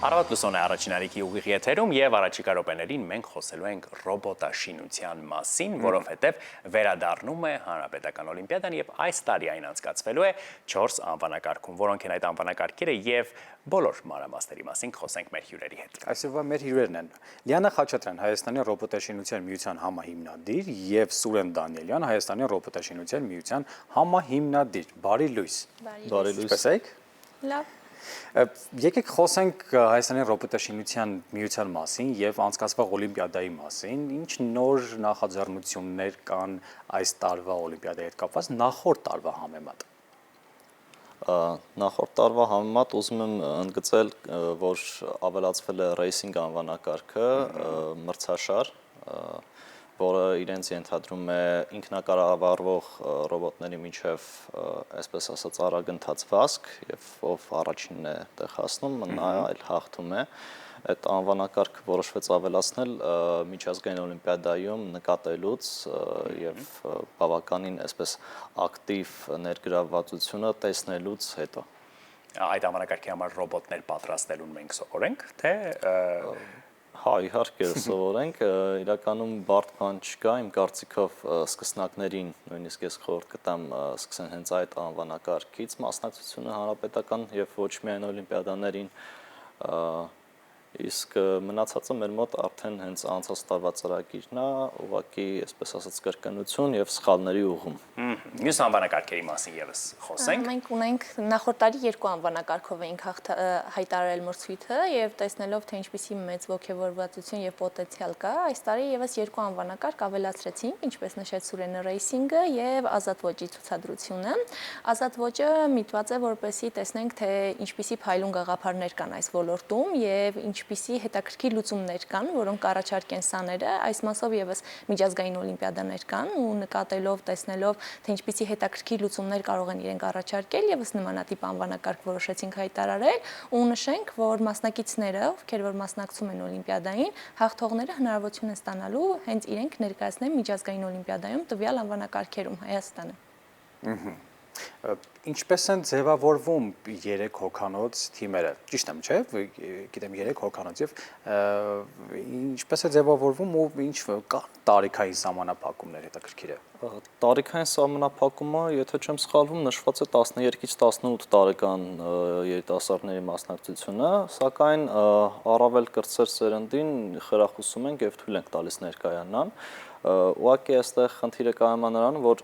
Առավոտ լուսոն է առաջին արիքի ուղիղ եթերում եւ առաջիկա րոպեներին մենք խոսելու ենք ռոբոտաշինության մասին, որովհետեւ վերադառնում է Հանրապետական օլիմպիադան եւ այս տարի այն անցկացվելու է 4 անվանակարգում, որոնք են այդ անվանակարգերը եւ բոլոր մանրամասների մասին խոսենք մեր հյուրերի հետ։ Այսօրվա մեր հյուրերն են Լիանա Խաչատրյան, Հայաստանի ռոբոտաշինության միության համահիմնադիր եւ Սուրեն Դանիելյան, Հայաստանի ռոբոտաշինության միության համահիմնադիր։ Բարի լույս։ Բարի լույս։ Տեսեք։ Լավ։ Եկեք խոսենք Հայաստանի ռոբոտաշինության միության մասին եւ անցկացվող օլիմպիադայի մասին։ Ինչ նոր նախաձեռնություններ կան այս տարվա օլիմպիադայի հետ կապված նախորդ տարվա համեմատ։ Նախորդ տարվա համեմատ ուզում եմ ընդգծել, որ ավելացվել է ռեյսինգ անվանակարգը, մրցաշար, որը իրենց ենթադրում է ինքնակառավարվող ռոբոտների միջև, այսպես ասած, արագընթաց վազք եւ ով առաջինն է տեղ հասնում, նա այլ հաղթում է։ Այդ անվանակարգը որոշվեց ավելացնել միջազգային օլիմպիադայում նկատելուց եւ բավականին այսպես ակտիվ ներգրավվածությունը տեսնելուց հետո։ Այդ անվանակարգի համար ռոբոտներ պատրաստելուն մենք սովորենք, թե Հա, իհարկե սովորենք, իրականում բարդ բան չկա, իմ կարծիքով սկսնակներին, նույնիսկ ես խորհուրդ կտամ սկսեն հենց այդ անվանակարգից մասնակցությունը հանրապետական եւ ոչ միայն օլիմպիադաներին, իսկ մնացածը մեր մոտ արդեն հենց անցած տարվա ծրագիրն է, ուղղակի, այսպես ասած, կրկնություն եւ սխալների ուղում։ Մյուս անվանակարգերի մասին եւս խոսենք։ Մենք ունենք նախորդ տարի երկու անվանակարգով էինք հայտարարել մրցույթը եւ տեսնելով թե ինչպիսի մեծ ողջավորվածություն եւ պոտենցիալ կա, այս տարի եւս երկու անվանակարգ ավելացրեցինք, ինչպես նշեց Սուրենը, ռեյսինգը եւ ազատ ոճի ցուցադրությունը։ Ազատ ոճը միտված է որպեսզի տեսնենք թե ինչպիսի փայլուն գաղափարներ կան այս ոլորտում եւ ինչպիսի հետաքրքիր լուծումներ կան, որոնք առաջարկեն սաները, այս մասով եւս միջազգային օլիմպիադաներ կան ու նկատելով, տեսնելով, թե ինչպիսի հետաքրքիր լուծումներ կարող են իրենք առաջարկել, եւս նմանատիպ անվանակարգ որոշեցինք հայտարարել ու նշենք, որ մասնակիցները, ովքեր որ մասնակցում են օլիմպիադային, հաղթողները հնարավորություն են ստանալու հենց իրենք ներկայացնել միջազգային օլիմպիադայում տվյալ անվանակարգերում Հայաստանը։ Ինչպես են ձևավորվում 3 հոգանոց թիմերը, ճիշտ եմ, չէ՞, գիտեմ 3 հոգանոց եւ ինչպես է ձևավորվում ու ինչ կա տարիքային սահմանափակումներ հետաքրքիր է։ Տարիքային սահմանափակումը, եթե չեմ սխալվում, նշված է 12-ից 18 տարեկան երիտասարդների մասնակցությունը, սակայն առավել կրտսեր սերնդին խրախուսում ենք եւ թույլ ենք տալիս ներկայանան։ Ուղղակի այստեղ խնդիրը կայանում է նրան, որ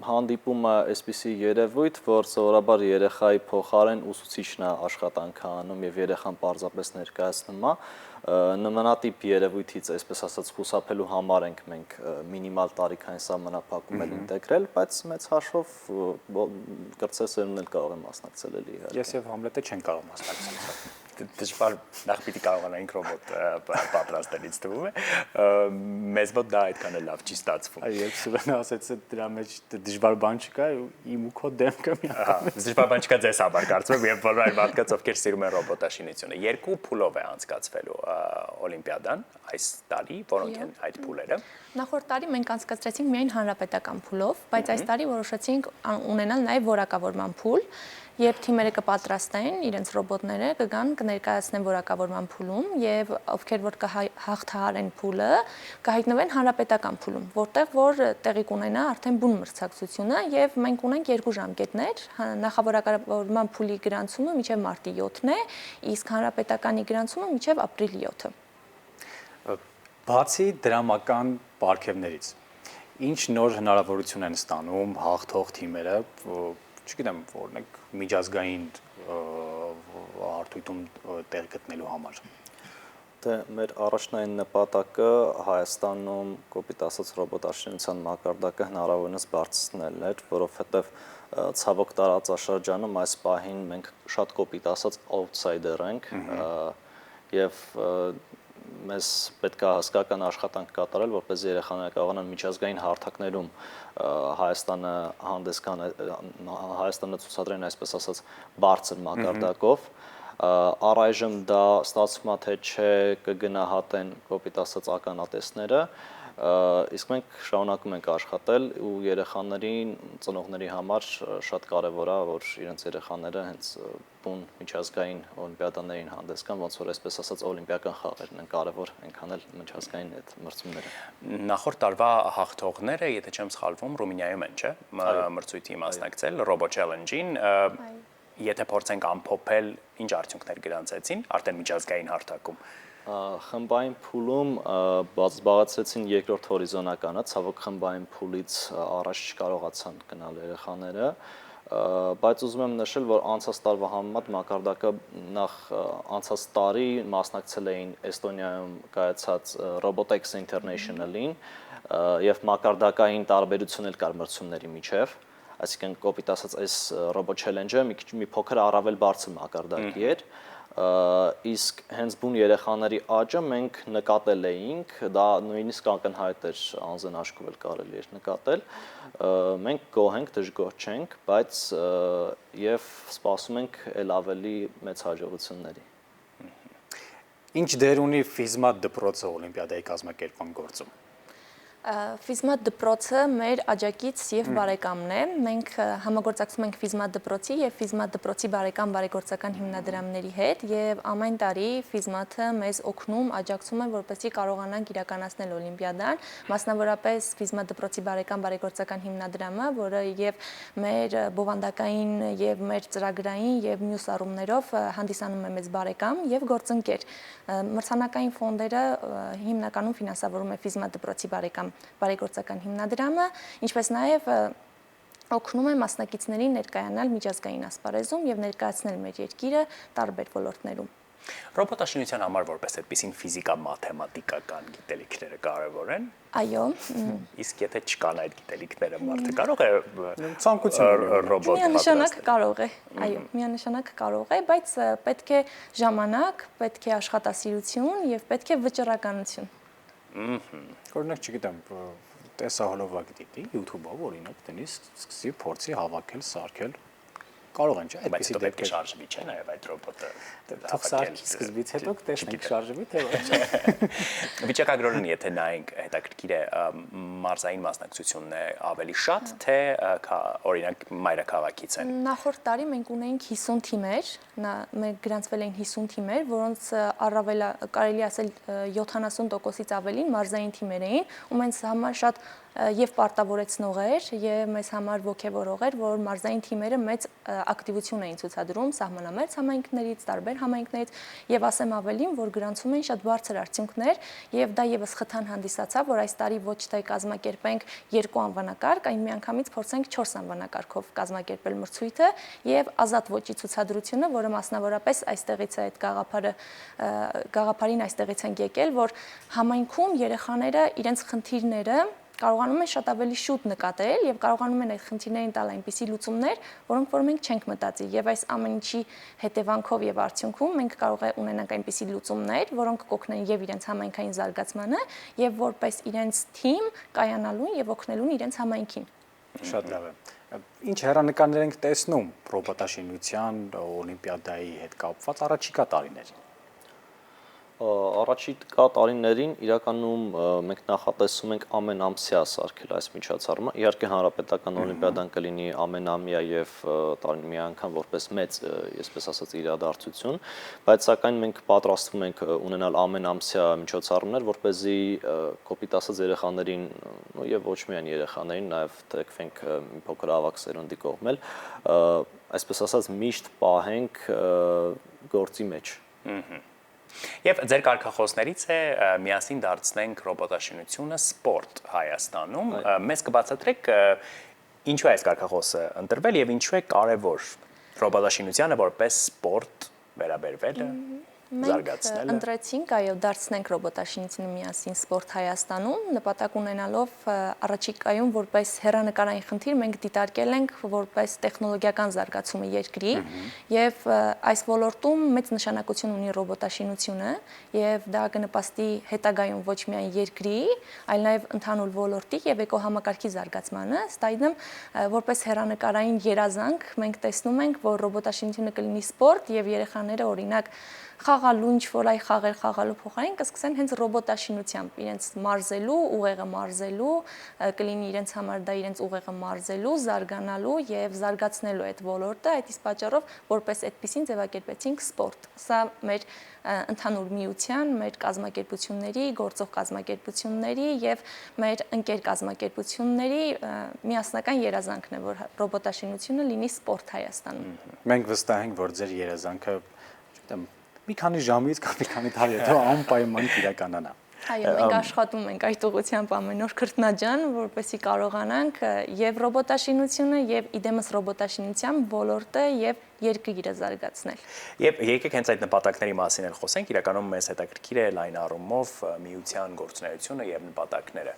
հանդիպում է այսպիսի երևույթ, որ սովորաբար երեխայի փոխարեն ուսուցիչն է աշխատանքը անում եւ երեխան պարզապես ներկայացնում է, նմանատիպ երևույթից, այսպես ասած, խուսափելու համար ենք մենք մինիմալ տարիքային սահմանափակում էլ ինտեգրել, բայց մեծ հաշվով կրտսեր սերունդն էլ կարող է մասնակցել էլի իհարկե։ Ես եւ Համլետը չեն կարող մասնակցել։ Դժվար նախ պիտի կարողանայինք ռոբոտ պատրաստելից թվում է, մեզ մոտ դա այդքան էլ լավ չի ստացվում։ Երբ Սուրենը ասեց դրա մեջ դժվար բան չկա, իմ ու քո դեմքը միանգամից։ Դժվար բան չկա ձեզ համար կարծում եմ, եւ բոլոր այլ մարդկանց, ովքեր սիրում են ռոբոտաշինությունը։ Երկու փուլով է անցկացվելու օլիմպիադան այս տարի, որոնք են այդ փուլերը։ Նախորդ տարի մենք անցկացրեցինք միայն հանրապետական փուլով, բայց այս տարի որոշեցինք ունենալ նաև որակավորման փուլ, երբ թիմերը կպատրաստեն իրենց ռոբոտները, կգան, կներկայացնեն որակավորման փուլում եւ ովքեր որ կհաղթահարեն փուլը, կհայտնվեն հանրապետական փուլում, որտեղ որ տեղի կունենա արդեն բուն մրցակցությունը եւ մենք ունենք երկու ժամկետներ, նախավորակավորման փուլի գրանցումը մինչեւ մարտի 7-ն է, իսկ հանրապետականի գրանցումը մինչեւ ապրիլի 7-ը։ Բացի դրամական պարգևներից, ինչ նոր հնարավորություն են ստանում հաղթող թիմերը, չգիտեմ, օրինակ միջազգային հարթույթում տեղ գտնելու համար։ Դե մեր առաջնային նպատակը Հայաստանում կոպիտ ասած ռոբոտաշինության մակարդակը հնարավորինս բարձրացնելն էր, որովհետև ցավոք տարածաշրջանում այս պահին մենք շատ կոպիտ ասած outsider ենք եւ մեզ պետք է հսկական աշխատանք կատարել, որպես երեխաները կարողանան միջազգային հարթակներում Հայաստանը ցուցադրեն, այսպես ասած, բարձր մակարդակով։ Առայժմ դա ստացվում է թե չէ կգնահատեն կոպիտ ասած ականատեսները, Իսկ մենք շարունակում ենք աշխատել ու երեխաներին, ծնողների համար շատ կարևոր է, որ իրենց երեխաները հենց բուն միջազգային օլիմպիադաներին հանդես գան, ոնց որ այսպես ասած օլիմպիական խաղերն են կարևոր, այնքան էլ միջազգային այդ մրցումները։ Նախորդ տարվա հաղթողները, եթե չեմ սխալվում, Ռումինիայում են, չէ՞, մրցույթի մասնակցել, Robo Challenge-ին, եթե փորձենք ամփոփել, ինչ արդյունքներ գրանցեցին արդեն միջազգային հարթակում։ Խմբային փուլում զբաղեցրեցին երկրորդ հորիզոնականը, ցավոք խմբային փուլից առաջ չկարողացան գնալ երեխաները, բայց ուզում եմ նշել, որ անցած տարվա համեմատ մակարդակը նախ անցած տարի մասնակցել էին Էստոնիայում կայացած Robotex International-ին եւ մակարդակային տարբերություն էլ կար մրցումների միջև, այսինքն կոպիտ ասած այս Robo Challenge-ը մի փոքր առավել բարձր մակարդակի էր, իսկ հենց բուն երեխաների աճը մենք նկատել էինք, դա նույնիսկ ակնհայտ էր անձն աշխուվել կարելի էր նկատել, մենք գոհ ենք, դժգոհ չենք, բայց եւ սպասում ենք ել ավելի մեծ հաջողությունների։ Ինչ դեր ունի Ֆիզմատ դպրոցը օլիմպիադայի կազմակերպման գործում։ Ֆիզմատ դպրոցը մեր աջակից եւ բարեկամն է։ Մենք համագործակցում ենք Ֆիզմատ դպրոցի եւ Ֆիզմատ դպրոցի բարեկամ բարեգործական հիմնադրամների հետ եւ ամեն տարի Ֆիզմատը մեզ օգնում, աջակցում է, որպեսզի կարողանանք իրականացնել օլիմպիադան, մասնավորապես Ֆիզմատ դպրոցի բարեկամ բարեգործական հիմնադրամը, որը եւ մեր բովանդակային եւ մեր ծրագրային եւ մյուս առումներով հանդիսանում է մեզ բարեկամ եւ գործընկեր։ Մրցանակային ֆոնդերը հիմնականում ֆինանսավորում է Ֆիզմատ դպրոցի բարեգործական հիմնադրամը, ինչպես նաև օգնում է մասնակիցներին ներկայանալ միջազգային ասպարեզում եւ ներկայացնել մեր երկիրը տարբեր ոլորտներում։ Ռոբոտաշինության համար որպես այդպիսին ֆիզիկա-մաթեմատիկական գիտելիքները կարևոր են։ Այո։ Իսկ եթե չկան այդ գիտելիքները, մարդը կարող է ցանկություն միանշանակ կարող է, այո, միանշանակ կարող է, բայց պետք է ժամանակ, պետք է աշխատասիրություն եւ պետք է վճռականություն։ Օրինակ, չգիտեմ, տեսահոլովակ դիտի YouTube-ով, օրինակ, տնից սկսի փորձի հավաքել, սարքել, կարող են, չէ՞, այդպեսի դեպքի շարժվի, չէ՞, նաև այդ ռոբոտը։ Թող սարքի սկզբից հետո տեսնենք շարժվի, թե ոչ։ Վիճակագրորեն, եթե նայենք, հետաքրքիր է, մարզային մասնակցությունն է ավելի շատ, թե օրինակ մայրաքաղաքից են։ Նախորդ տարի մենք ունեինք 50 թիմեր, մենք գրանցվել էին 50 թիմեր, որոնց առավել կարելի ասել 70%-ից ավելին մարզային թիմեր էին, ու մեզ համար շատ եւ պարտավորեցնող էր եւ մեզ համար ոգեվորող էր, որ մարզային թիմերը մեծ ակտիվություն էին ցուցադրում սահմանամերձ համայնքներից, տարբեր համայնքներից եւ ասեմ ավելին, որ գրանցում էին շատ բարձր արդյունքներ եւ դա եւս խթան հանդիսացավ, որ այս տարի ոչ թե կազմակերպենք 2 անվանակարգ, այլ միանգամից փորձենք 4 անվանակարգով կազմակերպել մրցույթը եւ ազատ ոճի ցուցադրությունը, որը մասնավորապես այստեղից է այդ գաղափարին այստեղից են եկել, որ համայնքում երեխաները իրենց խնդիրները կարողանում են շատ ավելի շուտ նկատել եւ կարողանում են այդ խնդիրներին տալ այնպիսի լուծումներ, որոնք որ մենք չենք մտածի եւ այս ամեն ինչի հետևանքով եւ արդյունքում մենք կարող է ունենանք այնպիսի լուծումներ, որոնք կօգնեն եւ իրենց համայնքային զարգացմանը եւ որպես իրենց թիմ կայանալուն եւ օգնելուն իրենց համայնքին։ Շատ լավ է։ Ինչ հեռանկարներ ենք տեսնում ռոբոտաշինության օլիմպիադայի հետ կապված առաջիկա տարիներին։ Առաջիկա տարիներին իրականում մենք նախատեսում ենք ամենամսյա սարքել այս միջոցառումը։ Իհարկե հանրապետական օլիմպիադան կլինի ամենամյա եւ տարին մի անգամ որպես մեծ, այսպես ասած, իրադարձություն, բայց սակայն մենք պատրաստվում ենք ունենալ ամենամսյա միջոցառումներ, որպեսզի կոպիտ ասած երեխաներին եւ ոչ միայն երեխաներին, նաեւ թեքվենք մի փոքր ավակ սերունդի կողմել, այսպես ասած միշտ պահենք գործի մեջ։ Եվ ձեր կարգախոսներից է միասին դարձնենք ռոբոտաշինությունը սպորտ Հայաստանում։ Մեզ կբացատրեք ինչու է այս կարգախոսը ընտրվել եւ ինչու է կարեւոր ռոբոտաշինությանը որպես սպորտ վերաբերվելը։ Մենք ընտրեցինք, այո, դարձնենք ռոբոտաշինությունը միասին սպորտ Հայաստանում, նպատակ ունենալով առաջիկայում որպես հեռանկարային խնդիր մենք դիտարկել ենք որպես տեխնոլոգիական զարգացումը երկրի եւ այս ոլորտում մեծ նշանակություն ունի ռոբոտաշինությունը եւ դա կնպաստի հետագայում ոչ միայն երկրի, այլ նաեւ ընդհանուր ոլորտի եւ էկոհամակարգի զարգացմանը, ըստ այդմ որպես հեռանկարային երազանք մենք տեսնում ենք, որ ռոբոտաշինությունը կլինի սպորտ եւ երեխաները օրինակ խաղ խաղալու, ինչ որ այ խաղեր խաղալու փոխարեն կսկսեն հենց ռոբոտաշինությամբ իրենց մարզելու, ուղեղը մարզելու, կլինի իրենց համար դա իրենց ուղեղը մարզելու, զարգանալու եւ զարգացնելու այդ ոլորտը, այդ իսկ պատճառով որպես այդպեսին ձևակերպեցինք սպորտ։ Սա մեր ընդհանուր միության, մեր կազմակերպությունների, գործող կազմակերպությունների եւ մեր ընկեր կազմակերպությունների միասնական երազանքն է, որ ռոբոտաշինությունը լինի սպորտ Հայաստանում։ Մենք վստահ ենք, որ ձեր երազանքը, չգիտեմ, մի քանի ժամից կամ մի քանի տարի հետո անպայման կիրականանա։ Այո, մենք աշխատում ենք այդ ուղղությամբ ամեն օր քրտնաջան, որպեսզի կարողանանք եւ ռոբոտաշինությունը եւ իդեմս ռոբոտաշինության ոլորտը եւ երկիրը զարգացնել։ Եվ եկեք հենց այդ նպատակների մասին էլ խոսենք, իրականում մեզ հետաքրքիր է լայն առումով միության գործունեությունը եւ նպատակները,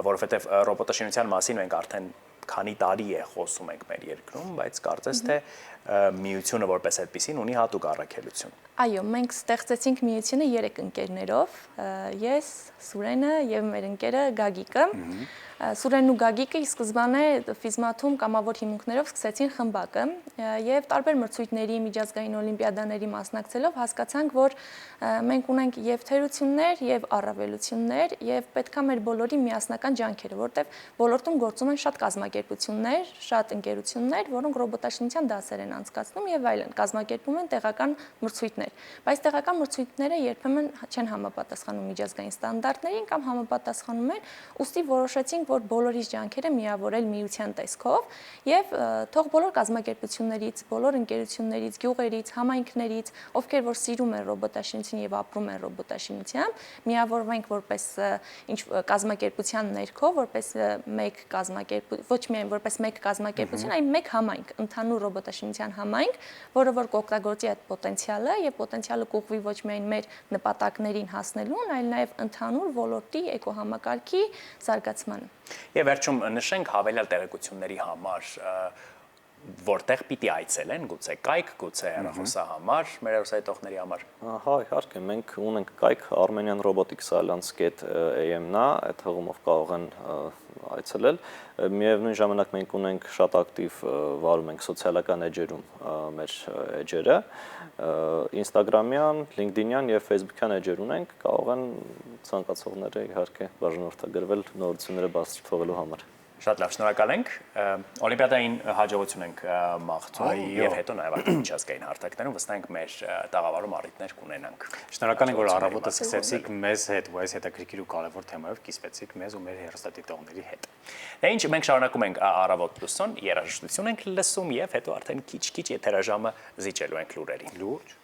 որովհետեւ ռոբոտաշինության մասին մենք արդեն քանի տարի է խոսում ենք մեր երկրում, բայց կարծես թե միությունը որպես այդպեսին ունի հատուկ առաքելություն։ Այո, մենք ստեղծեցինք միությունը 3 ընկերներով, ես, Սուրենը եւ մեր ընկերը Գագիկը։ Սուրենն ու Գագիկը ի սկզբանե ֆիզմաթում կամավոր հիմունքներով սկսեցին խմբակը եւ տարբեր մրցույթների, միջազգային օլիմպիադաների մասնակցելով հասկացանք, որ մենք ունենք եւ թերություններ եւ առավելություններ եւ պետքա մեր բոլորի միասնական ջանքերը, որտեղ ոլորտում գործում են շատ կազմակերպություններ, շատ ընկերություններ, որոնք ռոբոտաշինության դասեր են անցկացնում եւ այլն, կազմակերպում են տեղական մրցույթներ, բայց տեղական մրցույթները երբեմն չեն համապատասխանում միջազգային ստանդարտներին կամ համապատասխանում են, ուստի որոշեցինք, որ բոլորիս ջանքերը միավորել միության տեսքով եւ թող բոլոր կազմակերպություններից, բոլոր ընկերություններից, գյուղերից, համայնքներից, ովքեր որ սիրում են ռոբոտաշինություն եւ ապրում են ռոբոտաշինությամբ, միավորվենք որպես ինչ կազմակերպության ներքո, որպես մեկ կազմակերպություն, ոչ միայն որպես մեկ կազմակերպություն, այլ մեկ համայնք, ընդհանուր ռոբոտաշինության համայնք, որը որ կօգտագործի այդ պոտենցիալը եւ պոտենցիալը կուղղվի ոչ միայն մեր նպատակներին հասնելուն, այլ նաեւ ընդհանուր ոլորտի էկոհամակարգի զարգացմանը։ Եվ վերջում նշենք հավելյալ տեղեկությունների համար, որտեղ պիտի այցելեն, գուցե կայք, գուցե հեռախոսահամար մեր հեռուստատիտողների համար։ Հա, իհարկե, մենք ունենք կայք Armenian Robotics Alliance.am-ն, այդ հղումով կարող են այցելել։ Միևնույն ժամանակ մենք ունենք շատ ակտիվ վարում ենք սոցիալական էջերում մեր էջերը, Instagram-յան, LinkedIn-յան եւ Facebook-յան էջեր ունենք, կարող են ցանկացողները իհարկե բաժանորդագրվել նորությունները բաց թողելու համար։ Շատ լավ, շնորհակալ ենք։ Օլիմպիադային հաջողություն ենք մաղթում եւ հետո նաեւ արդեն միջազգային հարթակներում վստահ ենք մեր տաղավարում առիթներ կունենանք։ Շնորհակալ ենք, որ առավոտը սկսեցիք մեզ հետ ու այս հետաքրքիր ու կարևոր թեմայով կիսվեցիք մեզ ու մեր հեռուստատիտողների հետ։ Ինչ մենք շարունակում ենք Առավոտ Պլյուսոն, երաժշտություն ենք լսում եւ հետո արդեն քիչ-քիչ եթերաժամը զիջելու ենք լուրերին։ Լուրջ։